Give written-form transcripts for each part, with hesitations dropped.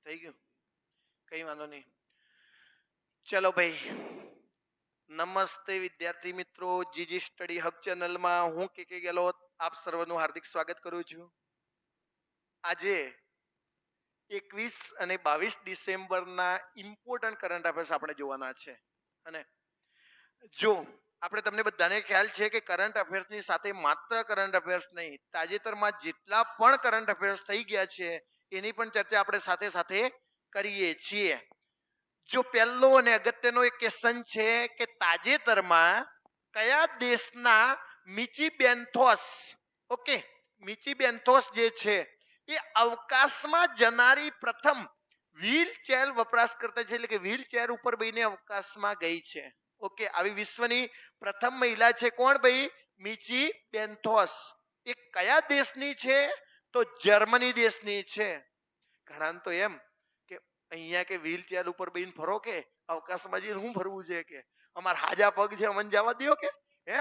થઈ ગયું? કઈ વાંધો નહીં. ચલો ભાઈ, નમસ્તે વિદ્યાર્થી મિત્રો. જીજી સ્ટડી હબ ચેનલમાં હું કે ગેલોત આપ સર્વનું હાર્દિક સ્વાગત કરું છું. આજે 21 અને 22 ડિસેમ્બરના ઇમ્પોર્ટન્ટ કરંટ અફેર્સ આપણે જોવાના છે. અને જો આપણે તમને બધાને ખ્યાલ છે કે કરંટ અફેર્સની સાથે માત્ર કરંટ અફેર્સ નહીં, તાજેતરમાં જેટલા પણ કરંટ અફેર્સ થઈ ગયા છે એની પણ ચર્ચા આપણે સાથે સાથે કરીએ છીએ. જો પહેલો અને અગત્યનો એક ક્વેશ્ચન છે કે તાજેતરમાં કયા દેશના મિચી બેન્થોસ, ઓકે, મિચી બેન્થોસ જે છે એ અવકાશમાં જનારી પ્રથમ વ્હીલચેર વપરાશકર્તા છે, એટલે કે વ્હીલચેર ઉપર બેસીને અવકાશમાં ગઈ છે. ઓકે, આવી વિશ્વની પ્રથમ મહિલા છે કોણ ભાઈ? મિચી બેન્થોસ. એ કયા દેશની છે? તો જર્મની દેશની છે. ઘણા તો એમ કે અહીંયા કે વ્હીલચેર ઉપર બેસીને ફરો કે અવકાશમાં જઈને શું ફરવું છે કે અમારા હાજા પગ છે અમને જવા દો કે હે.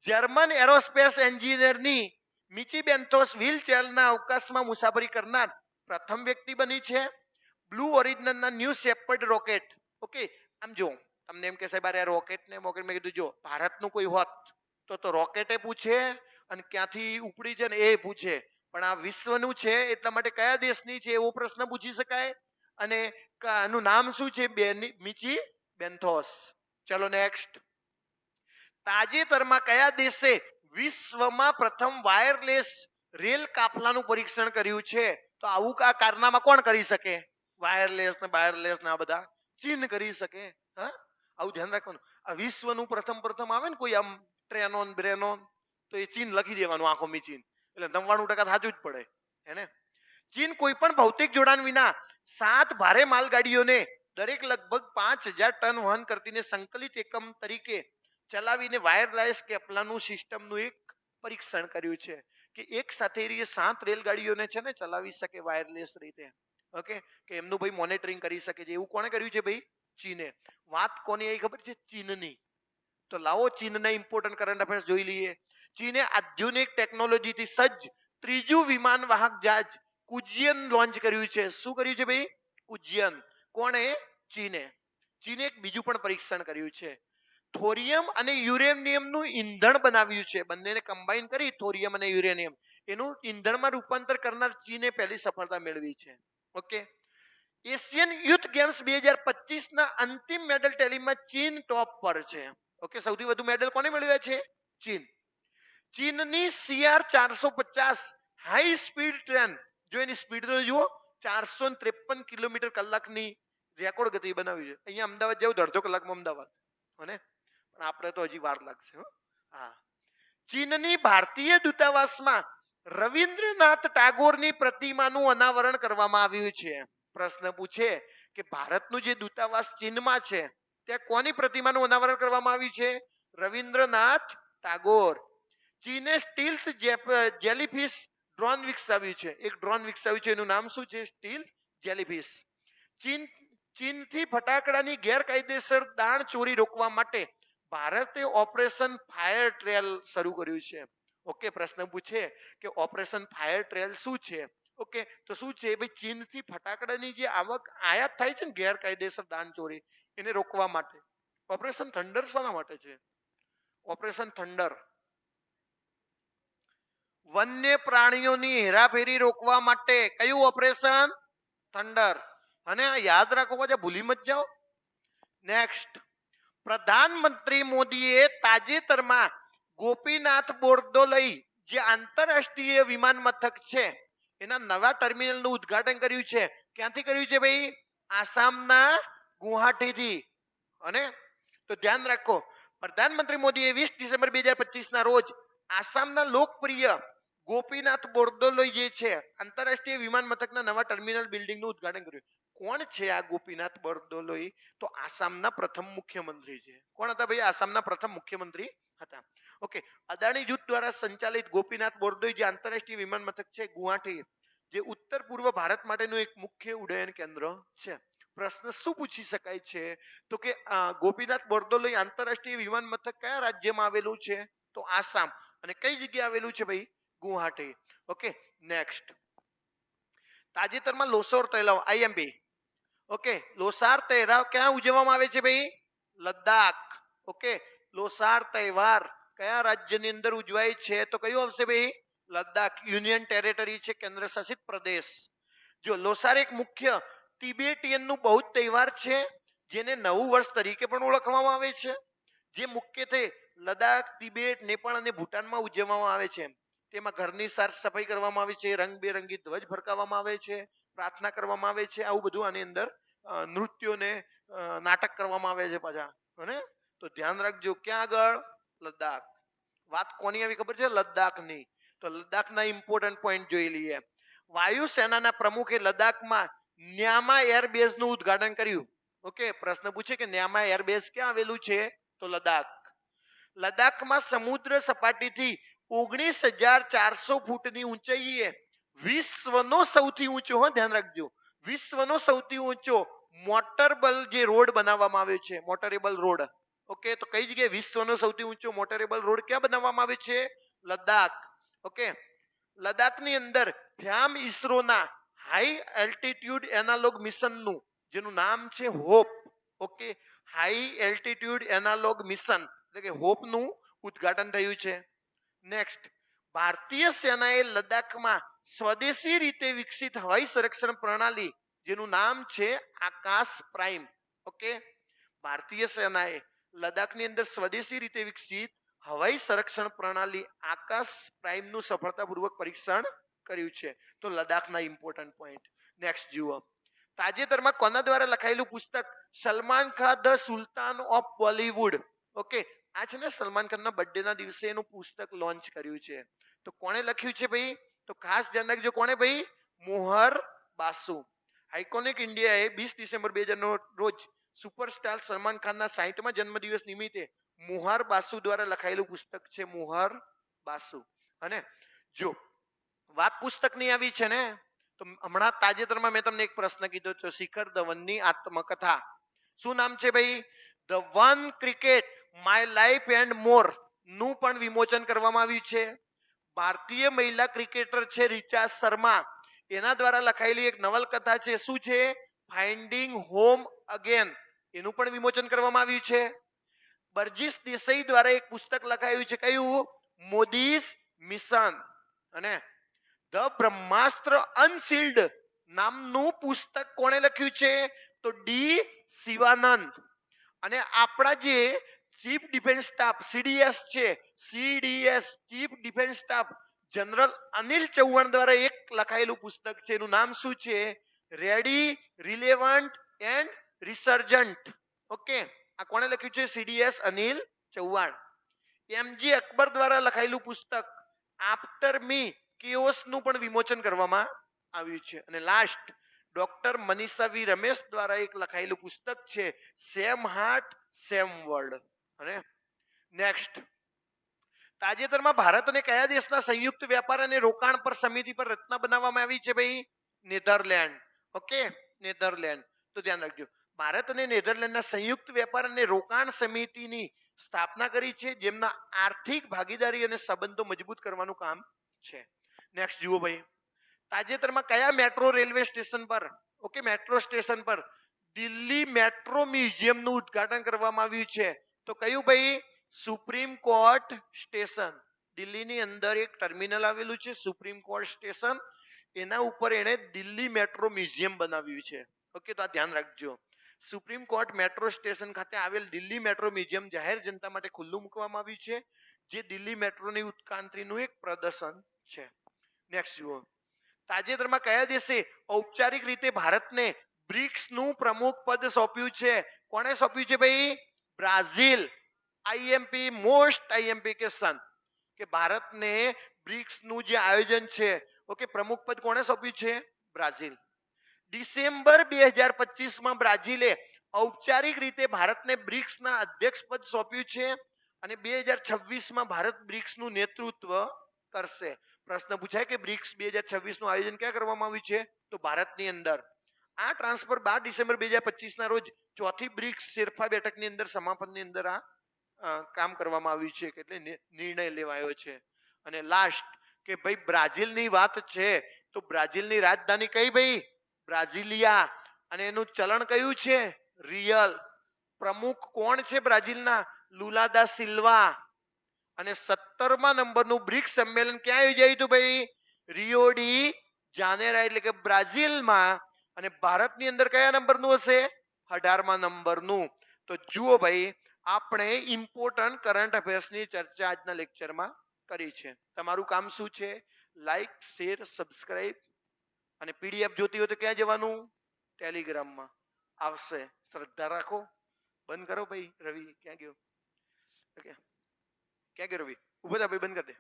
જર્મન એરોસ્પેસ એન્જિનિયરની મિચી બેન્થોસ વ્હીલચેરના અવકાશમાં મુસાફરી કરનાર પ્રથમ વ્યક્તિ બની છે. બ્લુ ઓરિજિનલના ન્યૂ શેપર્ડ રોકેટ. ઓકે, આમ જો તમને એમ કે સાહેબ આ રોકેટ ને મોકેટ, મેં કીધું જો ભારતનું કોઈ હોત તો રોકેટે પૂછે અને ક્યાંથી ઉપડી છે ને એ પૂછે, પણ આ વિશ્વનું છે એટલા માટે કયા દેશની છે એવો પ્રશ્ન પૂછી શકાય. અને આનું નામ શું છે? મિચી બેન્થોસ. ચલો નેક્સ્ટ. તાજેતરમાં કયા દેશે વિશ્વમાં પ્રથમ વાયરલેસ રેલ કાફલાનું પરીક્ષણ કર્યું છે? તો આવું કારનામાં કોણ કરી શકે? વાયરલેસ ને બાયરલેસ ને આ બધા ચીન કરી શકે. હા, આવું ધ્યાન રાખવાનું. આ વિશ્વનું પ્રથમ આવે ને કોઈ આમ ટ્રેનોન બ્રેનોન, તો એ ચીન લખી દેવાનું આંખો મી ચીન, એટલે 99% સાચું જ પડે એને. ચીન કોઈ પણ ભૌતિક જોડાણ વિના 7 ભારે માલગાડીઓને દરેક લગભગ 5000 ટન વહન કરતીને સંકલિત એકમ તરીકે ચલાવીને વાયરલેસ કેપ્લાનું સિસ્ટમનું એક પરીક્ષણ કર્યું છે કે એક સાથે એ 7 રેલગાડીઓને છે ને ચલાવી શકે વાયરલેસ રીતે. ઓકે, કે એમનું ભાઈ મોનિટરિંગ કરી શકે છે. એવું કોણે કર્યું છે ભાઈ? ચીને. વાત કોની આવી ખબર છે? ચીનની. તો લાવો ચીનના ઇમ્પોર્ટન્ટ કરંટ અફેર્સ જોઈ લઈએ. ચીને આધુનિક ટેકનોલોજીથી સજ્જ ત્રીજું વિમાન વાહક જહાજ કુજિયન લોન્ચ કર્યું છે. શું કર્યું છે ભાઈ? કુજિયન. કોણે? ચીને. ચીને એક બીજું પણ પરીક્ષણ કર્યું છે. થોરિયમ અને યુરેનિયમનું ઈંધણ બનાવ્યું છે. બંનેને કમ્બાઈન કરી થોરિયમ અને યુરેનિયમ એનું ઈંધણમાં રૂપાંતર કરનાર ચીને પહેલી સફળતા મેળવી છે. ઓકે, એશિયન યુથ ગેમ્સ 2025 અંતિમ મેડલ ટેલીમાં ચીન ટોપ પર છે. ઓકે, સૌથી વધુ મેડલ કોને મેળવ્યા છે? ચીન. ચીનની CR450 હાઈ સ્પીડ ટ્રેન, જો એની સ્પીડ તો જુઓ, 453 કિલોમીટર કલાકની રેકોર્ડ ગતિ બનાવી છે. અહીંયા અમદાવાદ જેવું 1.5 કલાકમાં અમદાવાદ, અને પણ આપણે તો હજી વાર લાગશે. હા, ચીનની ભારતીય દૂતાવાસમાં રવિન્દ્રનાથ ટાગોરની પ્રતિમાનું અનાવરણ કરવામાં આવ્યું છે. પ્રશ્ન પૂછે કે ભારતનું જે દૂતાવાસ ચીનમાં છે ત્યાં કોની પ્રતિમાનું અનાવરણ કરવામાં આવ્યું છે? રવિન્દ્રનાથ ટાગોર. ચીને સ્ટીલ્થ જેલીફિશ ડ્રોન વિકસાવ્યું છે. એક ડ્રોન વિકસાવ્યું છે, એનું નામ શું છે? Stealth jellyfish. ચીનથી ફટાકડાની ગેરકાયદેસર દાણ ચોરી રોકવા માટે ભારતે ઓપરેશન ફાયર ટ્રેલ શરૂ કર્યું છે. ઓકે, પ્રશ્ન પૂછે કે ઓપરેશન ફાયર ટ્રેલ શું છે? ઓકે, તો શું છે ભાઈ? ચીનથી ફટાકડાની જે આયાત થાય છે ને ગેરકાયદેસર દાણ ચોરી, એને રોકવા માટે ઓપરેશન થંડર. શાના માટે છે ઓપરેશન થંડર? વન્ય પ્રાણીઓની હેરાફેરી રોકવા માટે. કયું ઓપરેશન? થંડર. અને યાદ રાખો, પાછા ભૂલી મત જાઓ. નેક્સ્ટ. પ્રધાનમંત્રી મોદીએ તાજેતરમાં ગોપીનાથ બોરદોલઈ જે આંતરરાષ્ટ્રીય વિમાન મથક છે એના નવા ટર્મિનલનું ઉદ્ઘાટન કર્યું છે. ક્યાંથી કર્યું છે ભાઈ? આસામના ગુવાહાટીથી. અને તો ધ્યાન રાખો, પ્રધાનમંત્રી મોદીએ 20 ડિસેમ્બર 2025 રોજ આસામના લોકપ્રિય ગોપીનાથ બોરદોલોઈ જે છે આંતરરાષ્ટ્રીય વિમાન મથકના નવા ટર્મિનલ બિલ્ડિંગનું ઉદ્ઘાટન કર્યું. કોણ છે આ ગોપીનાથ બોરદોલોઈ? તો આસામના પ્રથમ મુખ્યમંત્રી છે. કોણ હતા ભાઈ? આસામના પ્રથમ મુખ્યમંત્રી હતા. ઓકે, અદાણી જૂથ દ્વારા સંચાલિત ગોપીનાથ બોરદોઈ જે આંતરરાષ્ટ્રીય વિમાન મથક છે ગુવાહાટી, જે ઉત્તર પૂર્વ ભારત માટેનું એક મુખ્ય ઉડ્ડયન કેન્દ્ર છે. પ્રશ્ન શું પૂછી શકાય છે? તો કે ગોપીનાથ બોરદોલોઈ આંતરરાષ્ટ્રીય વિમાન મથક કયા રાજ્યમાં આવેલું છે? તો આસામ. અને કઈ જગ્યાએ આવેલું છે ભાઈ? ગુવાહાટી. Okay, next. તાજેતરમાં લોસોર તહેવાર આઈએમપી, ઓકે, લોસાર તહેવાર ક્યાં ઉજવવામાં આવે છે ભાઈ? લદ્દાખ. ઓકે, લોસાર તહેવાર કયા રાજ્યની અંદર ઉજવાય છે? તો કયું આવશે ભાઈ? લદ્દાખ. યુનિયન ટેરેટરી છે, કેન્દ્ર શાસિત પ્રદેશ. જો લોસાર એક મુખ્ય તિબેટીયનનું બૌદ્ધ તહેવાર છે, જેને નવું વર્ષ તરીકે પણ ઓળખવામાં આવે છે, જે મુખ્યત્વે લદ્દાખ, તિબેટ, નેપાળ અને ભૂટાનમાં ઉજવવામાં આવે છે. તેમાં ઘરની સાફ સફાઈ કરવામાં આવે છે, રંગબેરંગી ધ્વજ ફરકાવવામાં આવે છે, પ્રાર્થના કરવામાં આવે છે, આવું બધું આની અંદર નૃત્યોને નાટક કરવામાં આવે છે પાછા. અને તો ધ્યાન રાખજો, ક્યાં આગળ? લદ્દાખ. વાત કોની આવી ખબર છે? લદ્દાખની. તો લદ્દાખના ઇમ્પોર્ટન્ટ પોઈન્ટ જોઈ લઈએ. વાયુસેનાના પ્રમુખે લદ્દાખમાં ન્યામા એરબેઝનું ઉદ્ઘાટન કર્યું. ઓકે, પ્રશ્ન પૂછે કે ન્યામા એરબેઝ ક્યાં આવેલું છે? તો લદ્દાખ. લદ્દાખમાં સમુદ્ર સપાટીથી 19,400 ફૂટની ઊંચાઈએ વિશ્વનો સૌથી ઊંચો, ધ્યાન રાખજો, વિશ્વનો સૌથી ઊંચો મોટરેબલ જે રોડ બનાવવામાં આવ્યો છે, મોટરેબલ રોડ. ઓકે, તો કઈ જગ્યાએ વિશ્વનો સૌથી ઊંચો મોટરેબલ રોડ ક્યાં બનાવવામાં આવે છે? લદ્દાખ. ઓકે, લદ્દાખની અંદર ફ્યામ ઇસરોના હાઈ એલ્ટિટ્યુડ એનાલોગ મિશનનું, જેનું નામ છે hope. Okay, high altitude analog mission એટલે કે હોપનું ઉદ્ઘાટન થયું છે. નેક્સ્ટ, ભારતીય સેનાએ લદ્દાખમાં સ્વદેશી રીતે વિકસિત હવાઈ સંરક્ષણ પ્રણાલી, જેનું નામ છે આકાશ પ્રાઇમ. ઓકે, ભારતીય સેનાએ લદ્દાખની અંદર સ્વદેશી રીતે વિકસિત હવાઈ સંરક્ષણ પ્રણાલી આકાશ પ્રાઇમનું સફળતાપૂર્વક પરીક્ષણ કર્યું છે. તો લદ્દાખના ઇમ્પોર્ટન્ટ પોઈન્ટ. નેક્સ્ટ જુઓ, તાજેતરમાં કોના દ્વારા લખાયેલું પુસ્તક Salman Khan the Sultan of Bollywood? Okay, આ છે ને સલમાન ખાનના બર્થડેના દિવસે એનું પુસ્તક લોન્ચ કર્યું છે. તો કોણે લખ્યું છે ભાઈ? તો ખાસ ધ્યાન રાખજો, કોણે ભાઈ? મોહર બાસુ. આઇકોનિક ઇન્ડિયાએ 20 ડિસેમ્બર 2000 રોજ સુપરસ્ટાર સલમાન ખાનના 60મા જન્મદિવસ નિમિત્તે મોહર બાસુ દ્વારા લખાયેલું પુસ્તક છે મોહર બાસુ. અને જો વાત પુસ્તકની આવી છે ને, તો હમણાં તાજેતરમાં મેં તમને એક પ્રશ્ન કીધો છે, શિખર ધવનની આત્મકથા. શું નામ છે ભાઈ? The one cricket my life and મોર નું પણ વિમોચન કરવામાં આવ્યું છે. ભારતીય મહિલા ક્રિકેટર છે રિચા શર્મા, એના દ્વારા લખાયેલી એક નવલકથા છે, શું છે? ફાઇન્ડિંગ હોમ અગેન, એનું પણ વિમોચન કરવામાં આવ્યું છે. બરજીસ દેસાઈ દ્વારા એક પુસ્તક લખાયું છે, કયું? મોદીસ મિશન. અને ધ બ્રહ્માસ્ત્ર અનસીલ્ડ નામનું પુસ્તક કોણે લખ્યું છે? તો ડી શિવાનંદ. અને આપણા જે ચીફ ડિફેન્સ સ્ટાફ સીડીએસ છે, CDS chief defence staff general Anil Chauhan દ્વારા એક લખાયેલું પુસ્તક છે, એનું નામ શું છે? Ready, relevant and resurgent. Okay, આ કોણે લખ્યું છે? સીડીએસ અનિલ ચૌહાણ. એમજી અકબર દ્વારા લખાયેલું પુસ્તક આફ્ટર મી કેઓસ નું પણ વિમોચન કરવામાં આવ્યું છે. અને લાસ્ટ, ડોક્ટર મનીષા વી રમેશ દ્વારા એક લખાયેલું પુસ્તક છે સેમ હાર્ટ સેમ વર્લ્ડ. અને નેક્સ્ટ, તાજેતરમાં ભારત અને કયા દેશના સંયુક્ત વેપાર અને રોકાણ પર સમિતિ પર રચના બનાવવામાં આવી છે ભાઈ? નેધરલેન્ડ. Okay, Netherland. તો ધ્યાન રાખજો, ભારત અને નેધરલેન્ડના સંયુક્ત વેપાર અને રોકાણ સમિતિની સ્થાપના કરી છે, જેમના આર્થિક ભાગીદારી અને સંબંધો મજબૂત કરવાનું કામ છે. નેક્સ્ટ જુઓ ભાઈ, તાજેતરમાં કયા મેટ્રો રેલવે સ્ટેશન પર, ઓકે, મેટ્રો સ્ટેશન પર દિલ્હી મેટ્રો મ્યુઝિયમનું ઉદ્ઘાટન કરવામાં આવ્યું છે? તો કયું ભાઈ? Supreme court station. દિલ્હીની અંદર એક ટર્મિનલ આવેલું છે સુપ્રીમ કોર્ટ સ્ટેશન, એના ઉપર એને દિલ્હી મેટ્રો મ્યુઝિયમ બનાવ્યું છે. ઓકે, તો આ ધ્યાન રાખજો, સુપ્રીમ કોર્ટ મેટ્રો સ્ટેશન ખાતે આવેલ દિલ્હી મેટ્રો મ્યુઝિયમ જાહેર જનતા માટે ખુલ્લું મૂકવામાં આવ્યું છે, જે દિલ્હી મેટ્રોની ઉત્ક્રાંતિનું એક પ્રદર્શન છે. નેક્સ્ટ જુઓ, તાજેતરમાં કયા દેશે ઔપચારિક રીતે ભારતને બ્રિક્સનું પ્રમુખ પદ સોંપ્યું છે? કોણે સોંપ્યું છે ભાઈ? Brazil. IMP most IMP question કે ભારતને બ્રિક્સનું જે આયોજન છે, ઓકે, પ્રમુખ પદ કોણે સોંપ્યું છે? બ્રાઝિલ. ડિસેમ્બર 2025માં બ્રાઝિલે ઔપચારિક રીતે ભારતને બ્રિક્સના અધ્યક્ષ પદ સોંપ્યું છે, અને 2026માં ભારત બ્રિક્સનું નેતૃત્વ કરશે. પ્રશ્ન પૂછાય કે બ્રિક્સ 2026નું આયોજન ક્યાં કરવામાં આવ્યું છે? તો ભારતની અંદર. આ ટ્રાન્સફર 12 ડિસેમ્બર 2025ના રોજ ચોથી બ્રિક્સ શેરપા બેઠકની અંદર સમાપનની અંદર આ કામ કરવામાં આવ્યું છે, એટલે નિર્ણય લેવાયો છે. અને લાસ્ટ કે ભાઈ બ્રાઝિલની વાત છે તો બ્રાઝિલની રાજધાની કઈ ભાઈ? બ્રાઝિલિયા. અને એનું ચલણ કયું છે? રિયલ. પ્રમુખ કોણ છે બ્રાઝિલના? લુલા દા સિલ્વા. અને 17મા નંબરનું બ્રિક્સ સંમેલન ક્યાં યોજાયું હતું ભાઈ? રિયો ડી જાનેરા એટલે કે બ્રાઝિલમાં. અને ભારતની અંદર કયા નંબરનું હશે? 18મા નંબરનું. તો જુઓ ભાઈ, આપણે ઇમ્પોર્ટન્ટ કરંટ અફેર્સની ચર્ચા આજના લેક્ચરમાં કરી છે. તમારું કામ શું છે? Like, share, subscribe. અને પીડીએફ જોતી હોય તો ક્યાં જવાનું? ટેલિગ્રામમાં આવશે. શ્રદ્ધા રાખો. બંધ કરો ભાઈ. રવિ ક્યાં ગયો? ઓકે, ક્યાં ગયો રવિ? ઉભો થા ભાઈ, બંધ કરી દે.